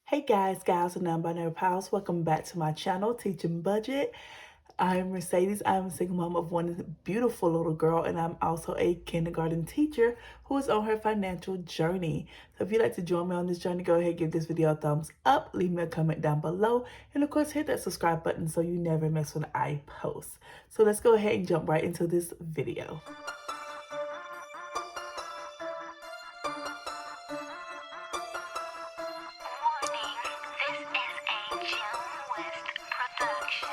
Hey guys, gals, and non-binary pals. Welcome back to my channel, Teaching Budget. I'm Mercedes. I'm a single mom of one beautiful little girl, and I'm also a kindergarten teacher who is on her financial journey. So if you'd like to join me on this journey, go ahead, give this video a thumbs up, leave me a comment down below, and of course, hit that subscribe button so you never miss when I post. So let's go ahead and jump right into this video. Warning, this is a Jim West production.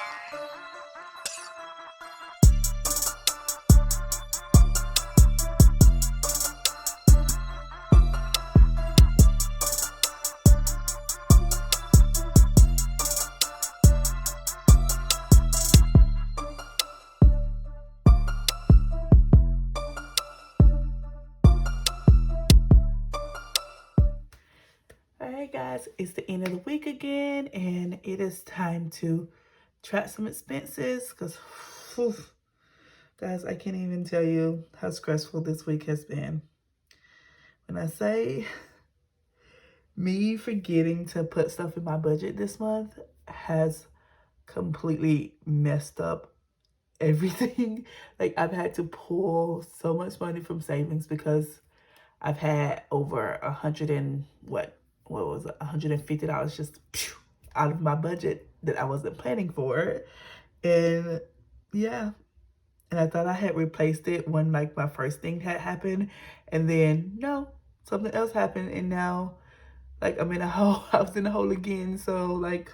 All right, guys, it's the end of the week again, and it is time to track some expenses because, guys, I can't even tell you how stressful this week has been. When I say me forgetting to put stuff in my budget this month has completely messed up everything. Like, I've had to pull so much money from savings because I've had over what was it, $150 just out of my budget that I wasn't planning for. And yeah, and I thought I had replaced it when like my first thing had happened, and then no, something else happened, and now like I'm in a hole. I was in a hole again. So like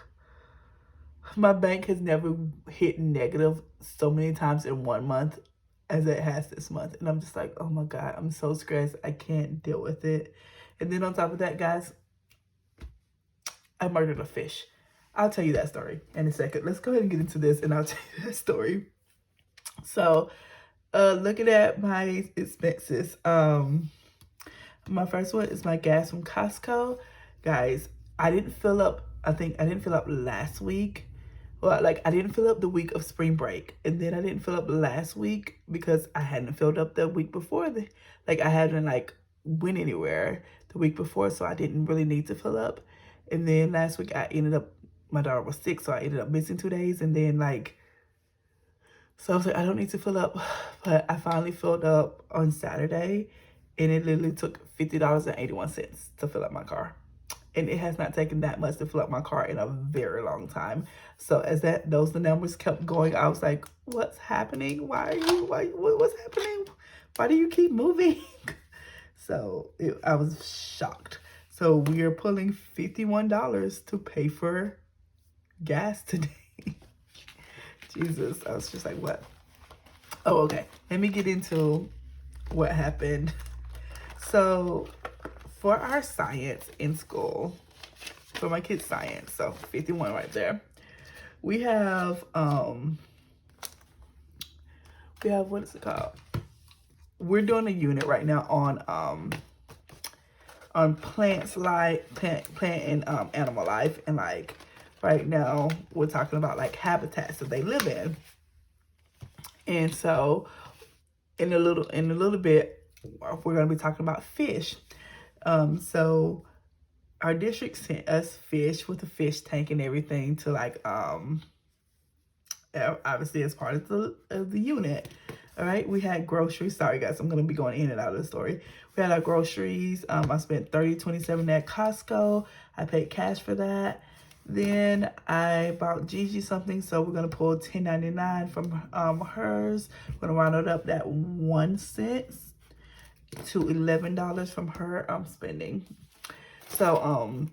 my bank has never hit negative so many times in 1 month as it has this month. And I'm just like, oh my God, I'm so stressed. I can't deal with it. And then on top of that, guys, I murdered a fish. I'll tell you that story in a second. Let's go ahead and get into this and I'll tell you that story. So, looking at my expenses, my first one is my gas from Costco. Guys, I didn't fill up, I think I didn't fill up last week. Well, like I didn't fill up the week of spring break, and then I didn't fill up last week because I hadn't filled up the week before. Like I hadn't like went anywhere the week before, so I didn't really need to fill up. And then last week I ended up, my daughter was sick, so I ended up missing 2 days. And then like, so I was like, I don't need to fill up, but I finally filled up on Saturday, and it literally took $50.81 to fill up my car. And it has not taken that much to fill up my car in a very long time. So as the numbers kept going, I was like, what's happening? What's happening? Why do you keep moving? So I was shocked. So we are pulling $51 to pay for gas today. Jesus, I was just like, what? Oh, okay. Let me get into what happened. So for our science in school, for my kids' science, so 51 right there, we have what is it called? We're doing a unit right now on plants like plant and animal life, and like right now we're talking about like habitats that they live in. And so in a little bit we're going to be talking about fish. So our district sent us fish with a fish tank and everything to like obviously as part of the unit. All right, we had groceries. Sorry guys, I'm gonna be going in and out of the story. We had our groceries. I spent $30.27 at Costco. I paid cash for that. Then I bought Gigi something, so we're gonna pull $10.99 from hers. We're gonna round it up that 1 cent to $11 from her spending. So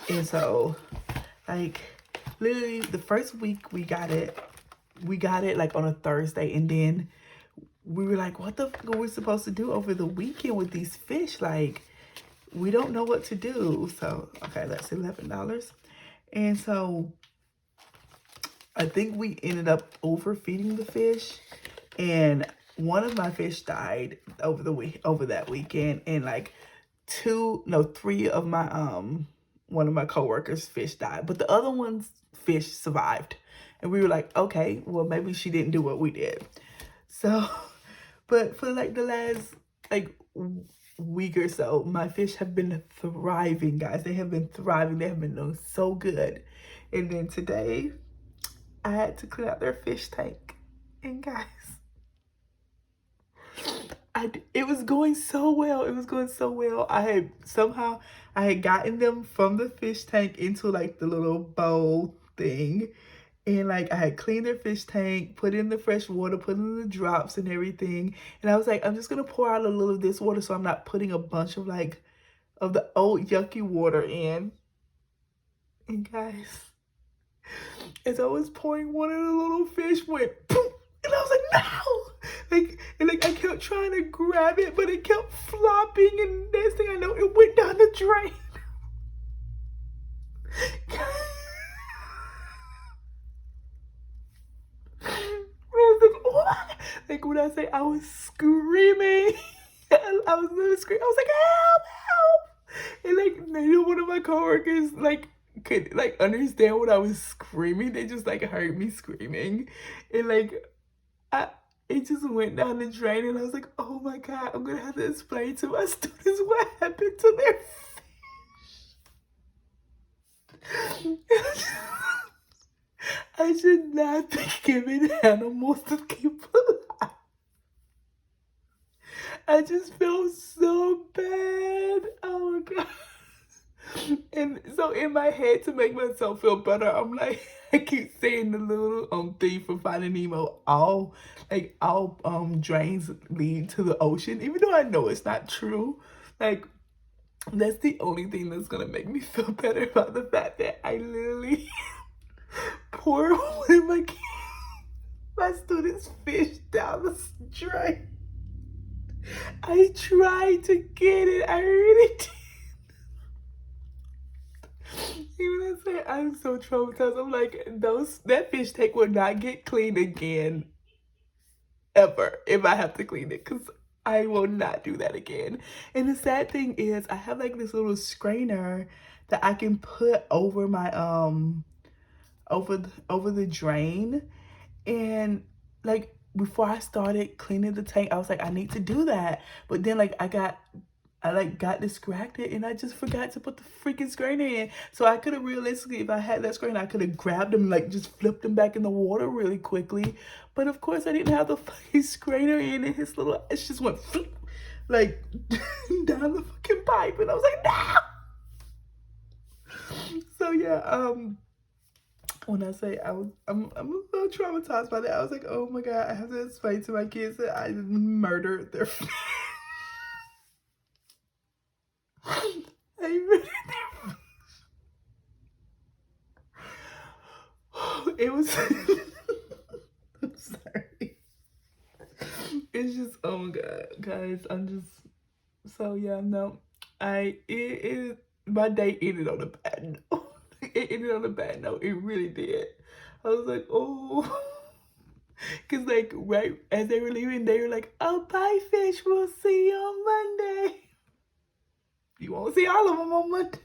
and so like literally the first week we got it like on a Thursday, and then we were like, what the fuck are we supposed to do over the weekend with these fish? Like, we don't know what to do. So okay, that's $11. And so I think we ended up overfeeding the fish, and one of my fish died over that weekend, and like three of my one of my coworkers' fish died, but the other one's fish survived. And we were like, okay, well maybe she didn't do what we did. So, but for like the last like week or so, my fish have been thriving, guys. They have been thriving. They have been doing so good. And then today, I had to clean out their fish tank. And guys, it was going so well. It was going so well. I had gotten them from the fish tank into like the little bowl thing. And like I had cleaned their fish tank, put in the fresh water, put in the drops and everything. And I was like, I'm just gonna pour out a little of this water so I'm not putting a bunch of like of the old yucky water in. And guys, as I was pouring water, the little fish went poof, and I was like, no! Like I kept trying to grab it, but it kept flopping, and next thing I know, it went down the drain. I was like, what? Like when I say I was screaming, I was literally screaming. I was like, help, help! And like neither one of my coworkers like could like understand what I was screaming. They just like heard me screaming, and like it just went down the drain. And I was like, oh my god, I'm gonna have to explain to my students what happened to their fish. I should not be giving animals to keep alive. I just felt so bad. Oh my god. And so in my head, to make myself feel better, I'm like, I keep saying the little thing for Finding Nemo, all drains lead to the ocean, even though I know it's not true. Like that's the only thing that's gonna make me feel better about the fact that I literally pour one of my students' fish down the drain. I tried to get it. I really did. Even I say I'm so traumatized. I'm like, that fish tank will not get cleaned again ever if I have to clean it, because I will not do that again. And the sad thing is I have like this little strainer that I can put over my over the drain. And like before I started cleaning the tank, I was like, I need to do that. But then like I got distracted and I just forgot to put the freaking strainer in. So I could have realistically, if I had that strainer, I could have grabbed them, like just flipped them back in the water really quickly. But of course I didn't have the fucking strainer in, and it just went flip, like down the fucking pipe. And I was like, no! So yeah, when I say I'm a little traumatized by that. I was like, oh my god, I have to explain to my kids that I murdered their fish. I murdered their fish. It was I'm sorry. It's just, oh my god, guys, I'm just, so yeah, no, my day ended on a bad note. It ended on a bad note. It really did. I was like, oh. Because, like, right as they were leaving, they were like, oh, bye, fish. We'll see you on Monday. You won't see all of them on Monday.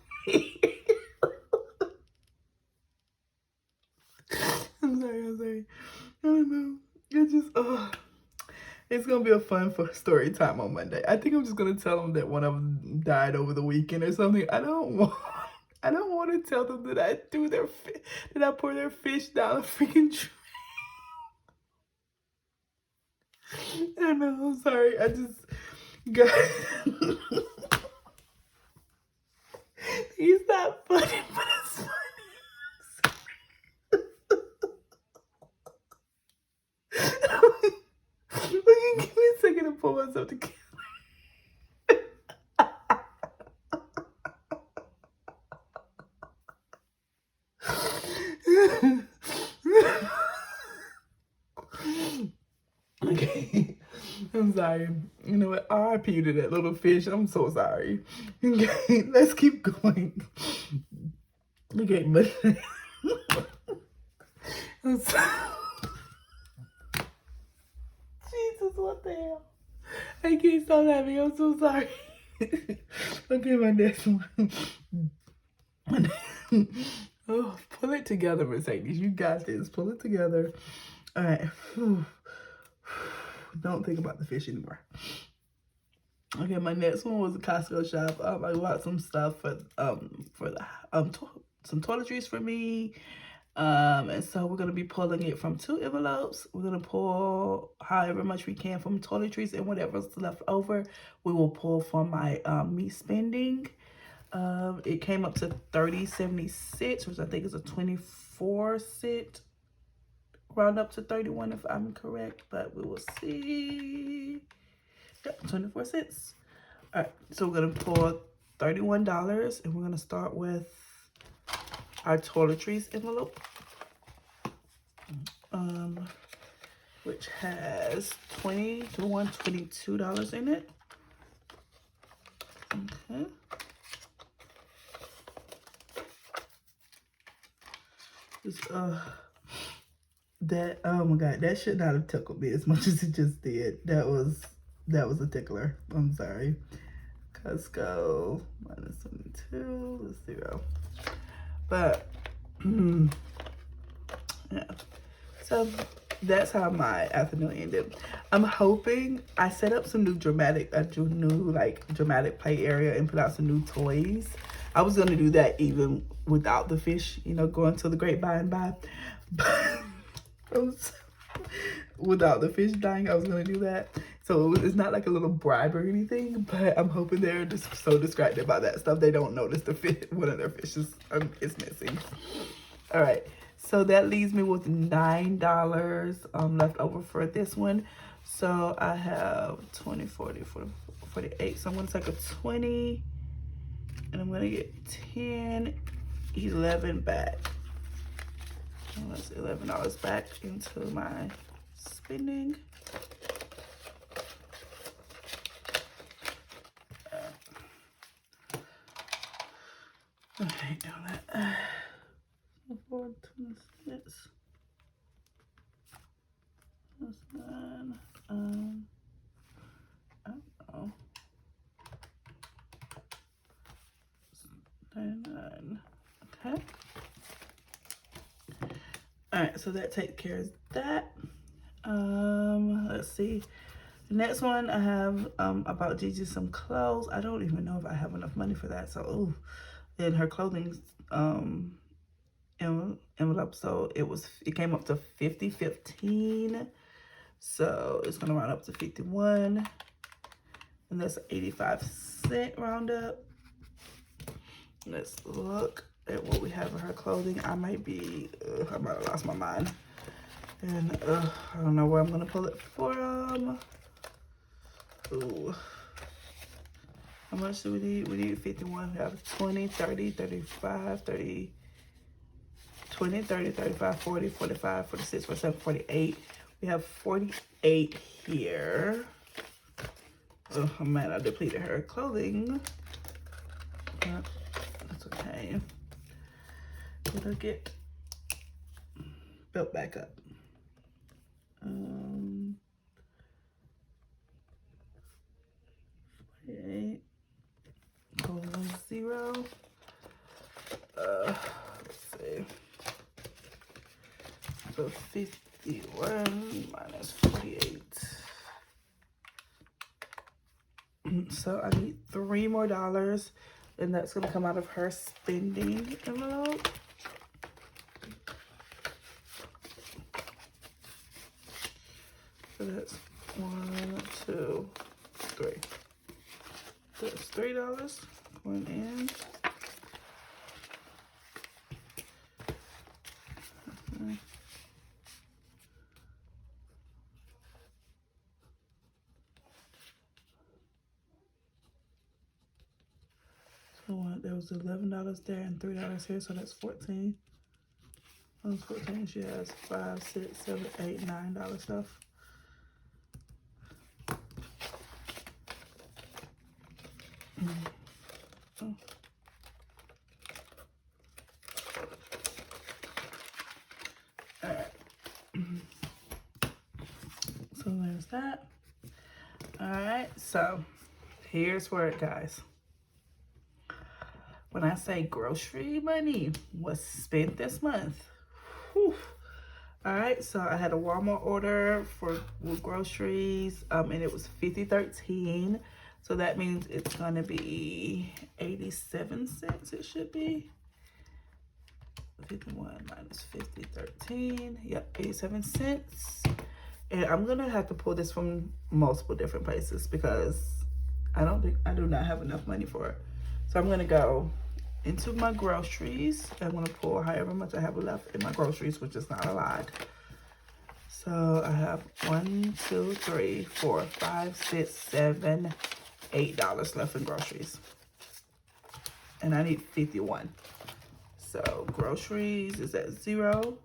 I'm sorry. I don't know. It just, it's going to be a fun story time on Monday. I think I'm just going to tell them that one of them died over the weekend or something. I don't want to tell them that I pour their fish down a freaking drain. I know, I'm sorry. I just got He's not funny, but it's funny. Give me a second to pull myself together. Okay, I'm sorry. You know what? RIP to that little fish. I'm so sorry. Okay, let's keep going. Okay, but I'm sorry. Jesus, what the hell? I can't stop laughing. I'm so sorry. Okay, my next one. Oh, pull it together, Mercedes. You got this. Pull it together. All right. Don't think about the fish anymore. Okay, my next one was a Costco shop. I bought some stuff for some toiletries for me. And so we're gonna be pulling it from 2 envelopes. We're gonna pull however much we can from toiletries, and whatever's left over, we will pull from my me spending. It came up to $30.76, which I think is a 24-cent. Round up to 31 if I'm correct, but we will see. Yep, 24 cents. All right, so we're gonna pull $31, and we're gonna start with our toiletries envelope, which has $22 in it. Okay. That, oh my God, that should not have tickled me as much as it just did. That was a tickler. I'm sorry. Costco minus 22, 0. But yeah. So that's how my afternoon ended. I'm hoping I set up some new dramatic play area and put out some new toys. I was gonna do that even without the fish, going to the Great Buy and Buy. But without the fish dying, I was gonna do that. So it's not like a little bribe or anything, but I'm hoping they're just so distracted by that stuff they don't notice the fish, one of their fishes is missing. All right, so that leaves me with $9 left over for this one. So I have 20, 40, 40, 48. So I'm gonna take a 20, and I'm gonna get 10, 11 back. And that's $11 back into my spending. Okay, down that. 426. That's 9. I don't know. 99. Okay. All right, so that takes care of that. Let's see. The next one I have I bought Gigi some clothes. I don't even know if I have enough money for that. So, and her clothing envelope. So it came up to 50.15. So it's gonna round up to 51, and that's 85-cent roundup. Let's look at what we have in her clothing. I might have lost my mind, and I don't know where I'm gonna pull it from. Ooh. How much do we need? We need 51. We have 20, 30, 35, 30, 20, 30, 35, 40, 45, 46, 47, 48. We have 48 here. Oh man, I depleted her clothing. But that's okay. It'll get built back up. 48. 0. Let's see. So 51 minus 48. So I need $3 more, and that's gonna come out of her spending envelope. So that's 1, 2, 3. So that's $3 going in. There was $11 there and $3 here, so that's 14. That's 14. She has $5, $6, $7, $8, $9 stuff. Oh. All right. So there's that. All right. So here's where it, guys. When I say grocery money was spent this month, whew. All right, so I had a Walmart order with groceries, and it was $50.13. So that means it's gonna be 87 cents, it should be. 51 minus 50, 13. Yep, 87 cents. And I'm gonna have to pull this from multiple different places because I do not have enough money for it. So I'm gonna go into my groceries. I'm gonna pull however much I have left in my groceries, which is not a lot. So I have $1, 2, 3, 4, 5, 6, 7, $8 left in groceries. And I need 51. So groceries is at 0.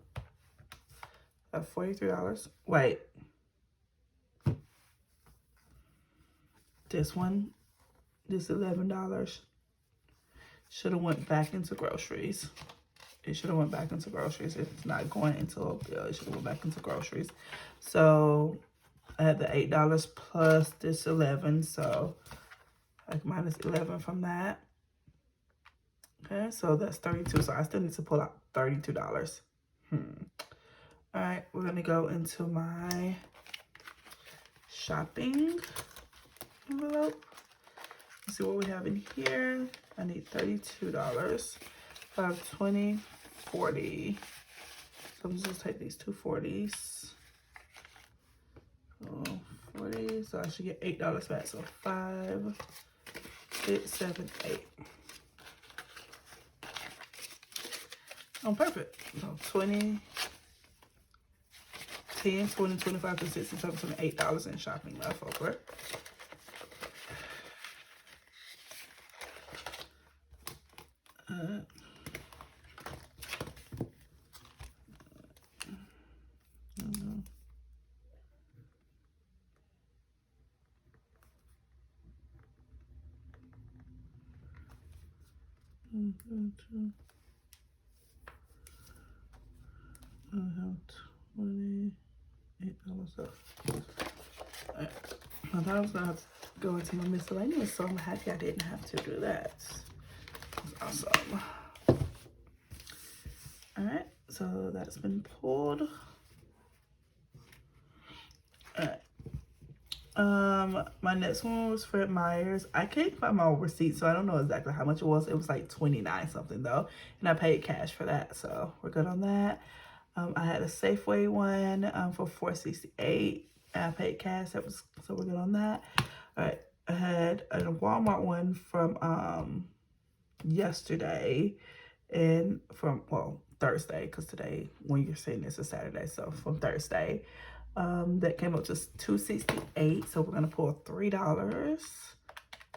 I have $43. Wait. This one, this $11 should have went back into groceries. It should have went back into groceries. It's not going into a bill. It should have went back into groceries. So I had the $8 plus this 11. So like minus 11 from that. Okay, so that's 32. So I still need to pull out $32. All right, we're gonna go into my shopping envelope. Let's see what we have in here. I need $32. 5, 20, 40. So I'm just take these two 40s. So 40. So I should get $8 back. So 5, 6, 7, 8. Oh, perfect. So 20, 10, 20, 25, 26, 27, $8 in shopping left over. I have $28 left. Right. I thought I was gonna have to go into my miscellaneous, so I'm happy I didn't have to do that. That's awesome. All right, so that's been pulled. All right. My next one was Fred Meyer's. I can't find my receipt, so I don't know exactly how much it was. It was like 29 something though, and I paid cash for that, so we're good on that. I had a Safeway one for $4.68, and I paid cash. So we're good on that. All right, I had a Walmart one from yesterday, and from Thursday, because today when you're seeing this is Saturday, so from Thursday. That came up to $2.68, so we're gonna pull $3.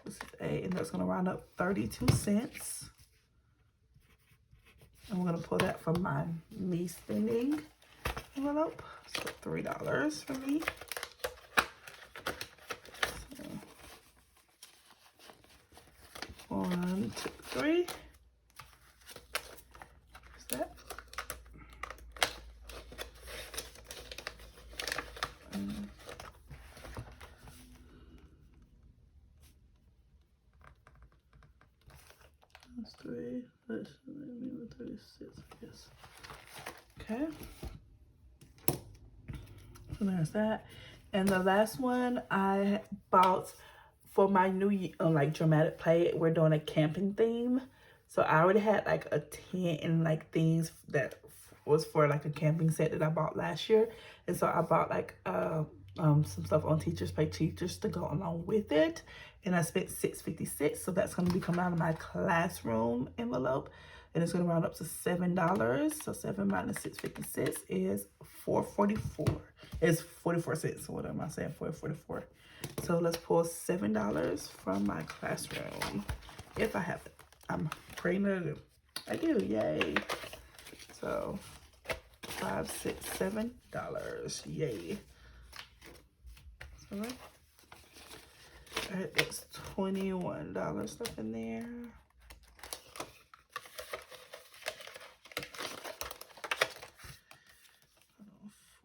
This is and that's gonna round up 32 cents. And we're gonna pull that from my me spending envelope. So $3 for me. So 1, 2, 3. What's that? That's 3. That's 36, I guess. Okay. So there's that. And the last one I bought for my new like dramatic play. We're doing a camping theme. So I already had like a tent and like things that was for like a camping set that I bought last year. And so I bought like some stuff on Teachers Pay Teachers to go along with it. And I spent $6.56. So that's going to be coming out of my classroom envelope. And it's going to round up to $7. So 7 minus $6.56 is $4.44. It's 44 cents. So what am I saying? $4.44. So let's pull $7 from my classroom. If I have it. I'm praying that I do. I do. Yay. So $5, $6, $7. Yay. All right. All right, that's $21 stuff in there.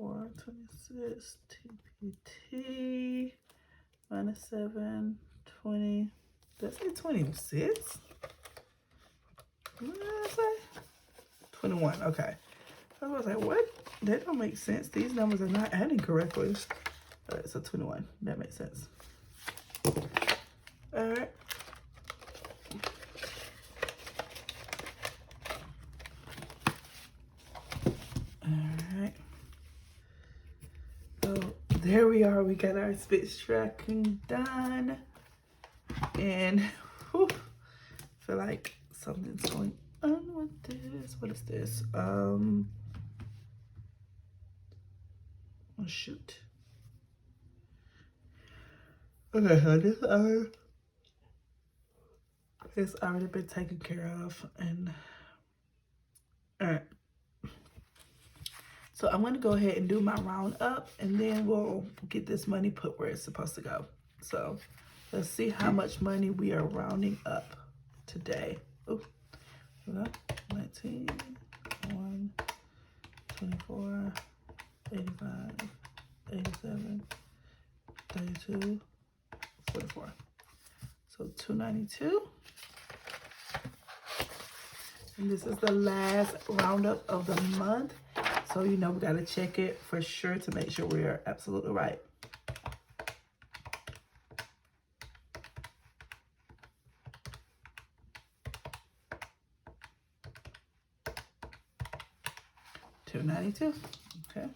$4.26 TPT minus 7, 20. Did I say 26? What did I say? 21. Okay. I was like, what? That don't make sense. These numbers are not adding correctly. All right, so 21. That makes sense. Alright. Alright. So there we are. We got our expense tracking done. And whew, I feel like something's going on with this. What is this? Oh shoot. Okay, so this it's already been taken care of. And alright. So I'm gonna go ahead and do my roundup, and then we'll get this money put where it's supposed to go. So let's see how much money we are rounding up today. Oh, 19, 1, 24, 85, 87, 32, 44. So 292. And this is the last roundup of the month. So, you know, we got to check it for sure to make sure we are absolutely right. $2.92. Okay.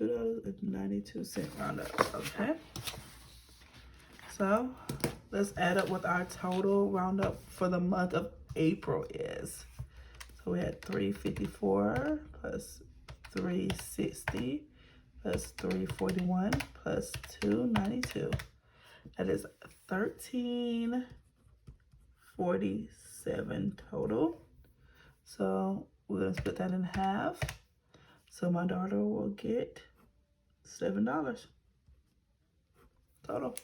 $2.92 roundup. Okay. So let's add up what our total roundup for the month of April is. So we had 354 plus 360 plus 341 plus 292. That is 1347 total. So we're gonna split that in half. So my daughter will get $7 total.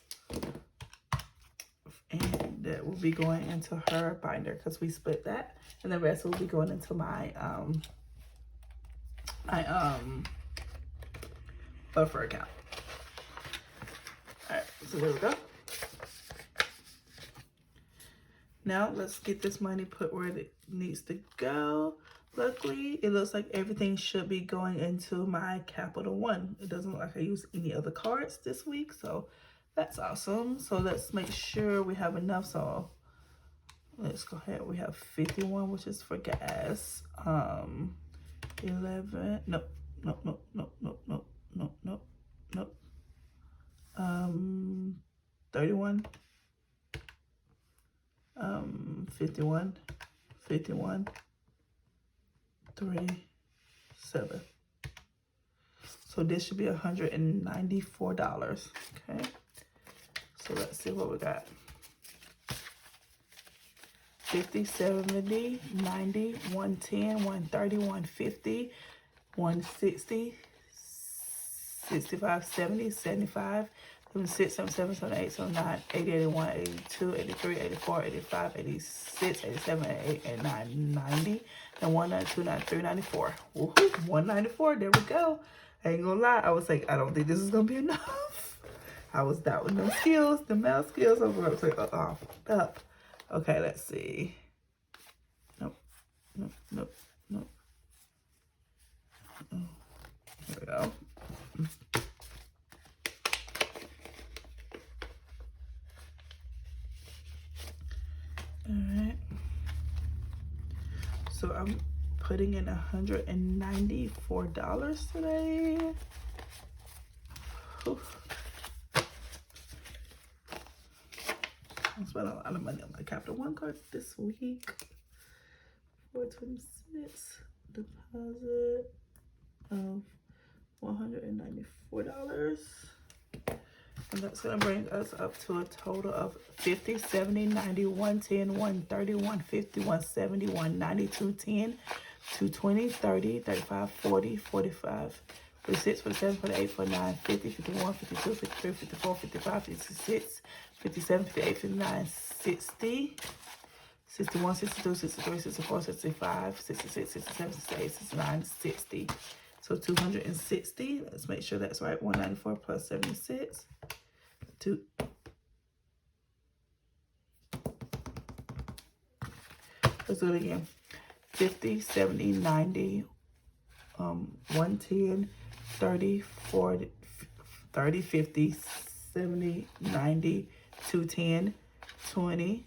And that will be going into her binder because we split that, and the rest will be going into my buffer account. All right, so there we go. Now let's get this money put where it needs to go. Luckily, it looks like everything should be going into my Capital One. It doesn't look like I used any other cards this week, so that's awesome. So let's make sure we have enough. So let's go ahead. We have 51, which is for gas. 11. Nope. 31. 51. 3, 7. So this should be $194. Okay. So let's see what we got. 50, 70, 90, 110, 130, 150, 160, 65, 70, 75, 76, 77, 78, 79, 80, 81, 82, 83, 84, 85, 86, 87, 88, 89, 90, and 192, 93, 94. Woohoo, 194, there we go. I ain't gonna lie, I was like, I don't think this is gonna be enough. I was doubting them skills, the math skills. I was going to say, up. Okay, let's see. Nope. Oh, here we go. All right. So I'm putting in $194 today. Oof. I spent a lot of money on my Capital One card this week. $426 deposit of $194. And that's gonna bring us up to a total of 50, 70, 90, 110, 130, 150, 170, 190, 210, 220, 30, 35, 40, 45, 46, 47, 48, 49, 50, 51, 52, 53, 54, 55, 56, 57, 58, 59, 60, 61, 62, 63, 64, 65, 66, 67, 68, 69, 60. So 260. Let's make sure that's right. 194 plus 76. Let's do it again. 50, 70, 90, 110, 30, 40, 30, 50, 70, 90, 210, 20,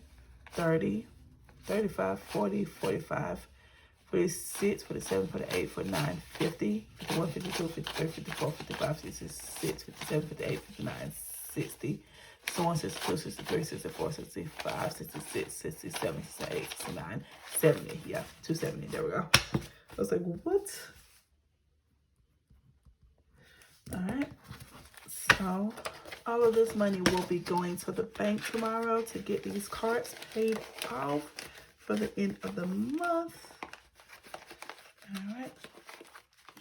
30, 35, 40, 45, 46, 47, 48, 49, 50, 51, 52, 53, 54, 55, 56, 57, 58, 59, 60, 61, 62, 63, 64, 65, 66, 67, 68, 69, 70. Yeah, 270. There we go. I was like, what? All right. So all of this money will be going to the bank tomorrow to get these cards paid off for the end of the month. All right.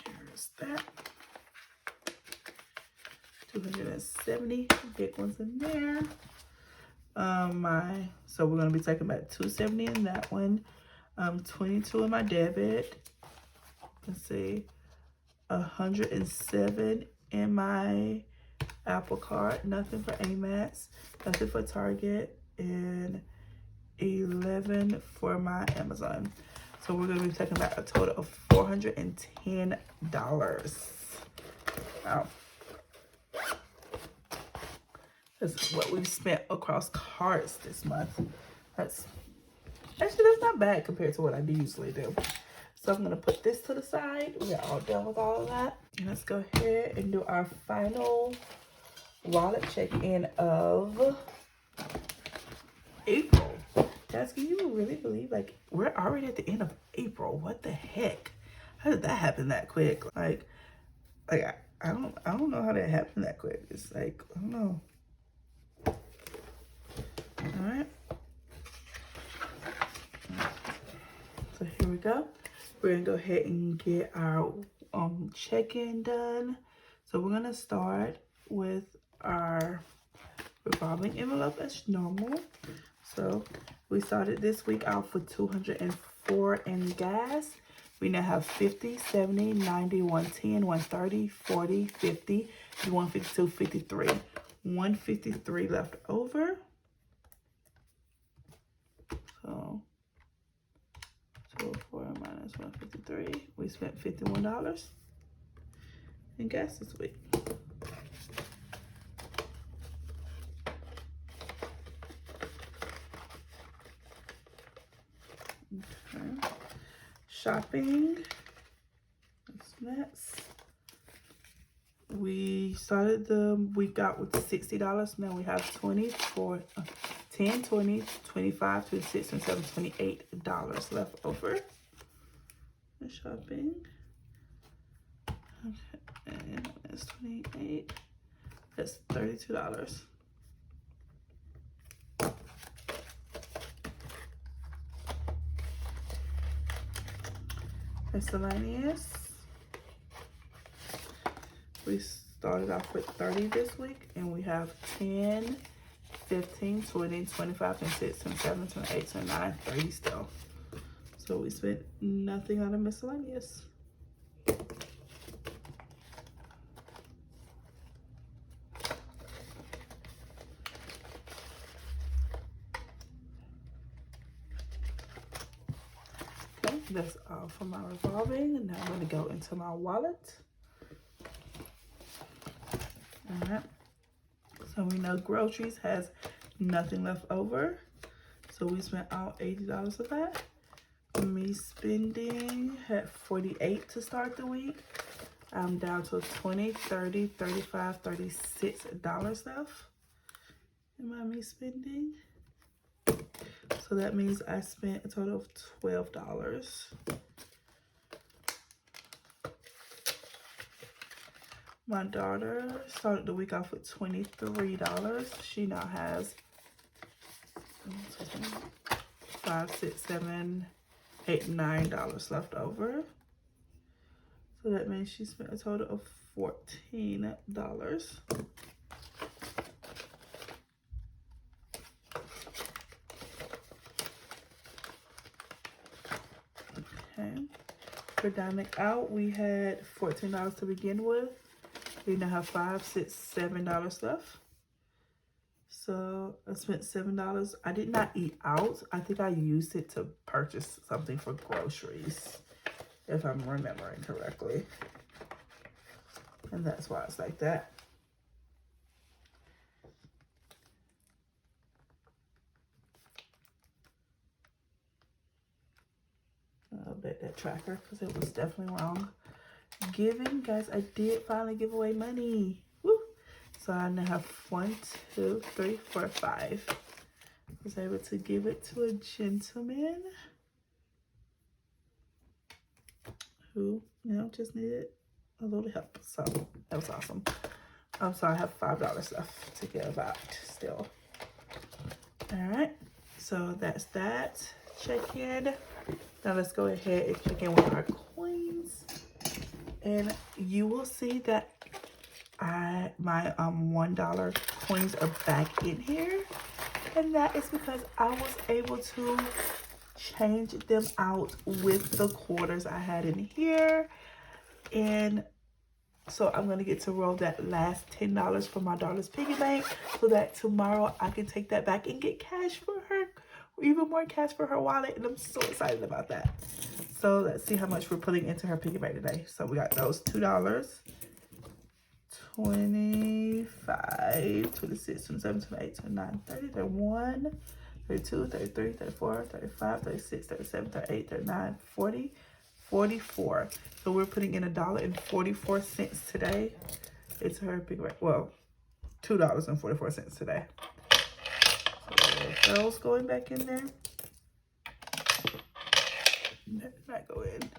Here's that. 270 big ones in there. So we're gonna be taking back 270 in that one. 22 in my debit. Let's see. 107 in my Apple Card. Nothing for Amex. Nothing for Target. And 11 for my Amazon. So we're gonna be taking back a total of $410. Wow. That's what we've spent across cards this month. That's not bad compared to what I usually do. So I'm gonna put this to the side. We're all done with all of that. And let's go ahead and do our final wallet check-in of April. Guys, can you really believe, like, we're already at the end of April? What the heck? How did that happen that quick? Like I don't know how that happened that quick. It's like, I don't know. All right. So here we go. We're gonna go ahead and get our check-in done. So we're gonna start with our revolving envelope as normal. So we started this week out for $204 in gas. We now have 50, 70, 90, 110, 130, 40, 50, 152, 53. 153 left over. So 204 minus 153. We spent $51 in gas this week. Okay. Shopping. What's next? We started the week out with $60. Now we have 20 for 10, 20, 25, 26, 27, $28 left over. The shopping. Okay, and that's 28. That's $32. Miscellaneous. We started off with 30 this week, and we have 10, 15, 20, 25, 26, 27, 28, 29, 30 still. So we spent nothing on the miscellaneous. Okay, that's all for my revolving, and now I'm going to go into my wallet. All right. So we know groceries has nothing left over. So we spent all $80 of that. Me spending had 48 to start the week. I'm down to 20, 30, 35, $36 left in my me spending. So that means I spent a total of $12. My daughter started the week off with $23. She now has 5, 6, 7, $8, $9 left over. So that means she spent a total of $14. Okay. For dining out, we had $14 to begin with. We now have $5, $6, $7 left. So I spent $7. I did not eat out. I think I used it to purchase something for groceries, if I'm remembering correctly. And that's why it's like that. I'll bet that tracker because it was definitely wrong. Giving, guys, I did finally give away money. Woo! So I now have 1, 2, 3, 4, 5. I was able to give it to a gentleman who, you know, just needed a little help. So that was awesome. So I have $5 left to give out still. All right, so that's that. Check in. Now let's go ahead and check in with our coins. And you will see that my $1 coins are back in here. And that is because I was able to change them out with the quarters I had in here. And so I'm going to get to roll that last $10 from my daughter's piggy bank so that tomorrow I can take that back and get cash for her, or even more cash for her wallet. And I'm so excited about that. So let's see how much we're putting into her piggy bank today. So we got those $2, 25, 26, 27, 28, 29, 30, 31, 32, 33, 34, 35, 36, 37, 38, 39, 40, 44. So we're putting in $1.44 today. It's her big, well, $2.44 today. So those going back in there. That did not go in.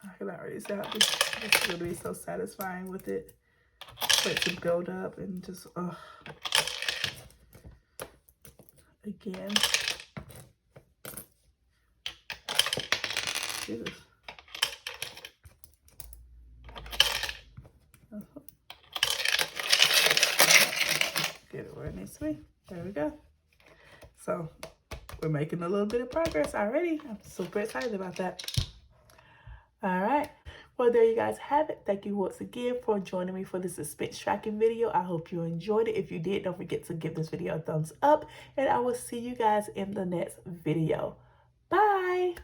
I can already see how this is going to be so satisfying with it. For it to build up and just, again. Jesus. Get it where it needs to be. There we go. So we're making a little bit of progress already. I'm super excited about that. All right. Well, there you guys have it. Thank you once again for joining me for this suspense tracking video. I hope you enjoyed it. If you did, don't forget to give this video a thumbs up. And I will see you guys in the next video. Bye.